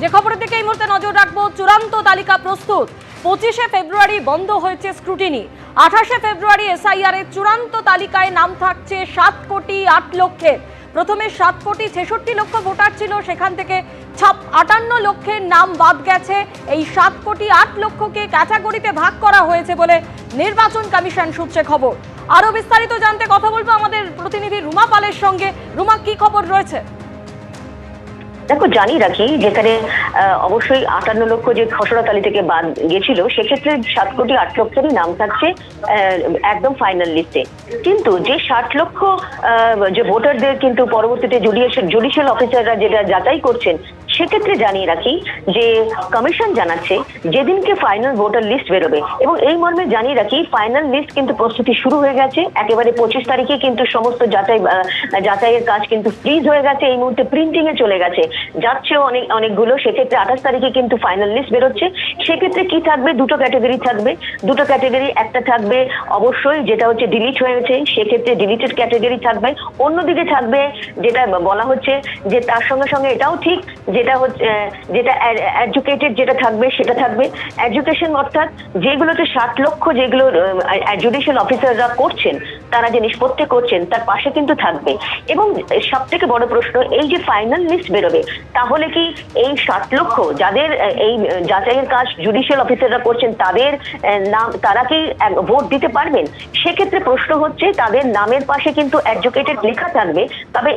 যে খবরের দিকে এই মুহূর্তে নজর রাখবো, চূড়ান্ত তালিকা প্রস্তুত। 25শে ফেব্রুয়ারি বন্ধ হয়েছে স্ক্রুটিনি। 28শে ফেব্রুয়ারি এসআইআর এর চূড়ান্ত তালিকায় নাম থাকছে 7,08,00,000। প্রথমে 7,66,00,000 ভোটার ছিল, সেখান থেকে 58 লক্ষের নাম বাদ গেছে। এই 7,08,00,000কে ক্যাটাগরিতে ভাগ করা হয়েছে বলে নির্বাচন কমিশন সূত্রে খবর। আরো বিস্তারিত জানতে কথা বলবো আমাদের প্রতিনিধি রুমা পালের সঙ্গে। রুমা, কি খবর রয়েছে? দেখো, জানিয়ে রাখি, যেখানে অবশ্যই 58 লক্ষ যে খসড়া তালি থেকে বাদ গেছিল, সেক্ষেত্রে 7,08,00,000-এরই নাম থাকছে একদম ফাইনাল লিস্টে। কিন্তু যে 60 লক্ষ যে ভোটারদের কিন্তু পরবর্তীতে জুডিশিয়াল অফিসাররা যেটা যাচাই করছেন, সেক্ষেত্রে জানিয়ে রাখি যে কমিশন জানাচ্ছে যেদিনকে ফাইনাল ভোটার লিস্ট বেরোবে, এবং এই মর্মে জানিয়ে রাখি ফাইনাল লিস্ট কিন্তু প্রস্তুতি শুরু হয়ে গেছে। একেবারে 25 তারিখে কিন্তু সমস্ত যাচাইয়ের কাজ কিন্তু ফ্রিজ হয়ে গেছে, এই মুহূর্তে প্রিন্টিং এ চলে গেছে, যাচ্ছেও অনেকগুলো। সেক্ষেত্রে 28 তারিখে কিন্তু ফাইনাল লিস্ট বেরোচ্ছে। সেক্ষেত্রে কি থাকবে? দুটো ক্যাটাগরি থাকবে। দুটো ক্যাটাগরি, একটা থাকবে অবশ্যই যেটা হচ্ছে ডিলিট হয়েছে, সেক্ষেত্রে ডিলিটেড ক্যাটাগরি থাকবে। অন্যদিকে থাকবে যেটা বলা হচ্ছে যে তার সঙ্গে সঙ্গে এটাও ঠিক, যেটা এডুকেটেড যেটা থাকবে সেটা থাকবে। এডুকেশন অর্থাৎ যেগুলোতে 60 লক্ষ যেগুলো জুডিশিয়াল অফিসাররা করছেন, তারা যে নিষ্পত্তি করছেন, তার পাশে কিন্তু থাকবে। এবং সব থেকে বড় প্রশ্ন, এই যে ফাইনাল লিস্ট বেরোবে, তাহলে কি এই 60 লক্ষ যাদের এই যাচাইয়ের কাজ জুডিশিয়াল অফিসাররা করছেন, তাদের নাম, তারা কি ভোট দিতে পারবেন? সেক্ষেত্রে প্রশ্ন হচ্ছে, তাদের নামের পাশে কিন্তু এডুকেটেড লেখা থাকবে, তবে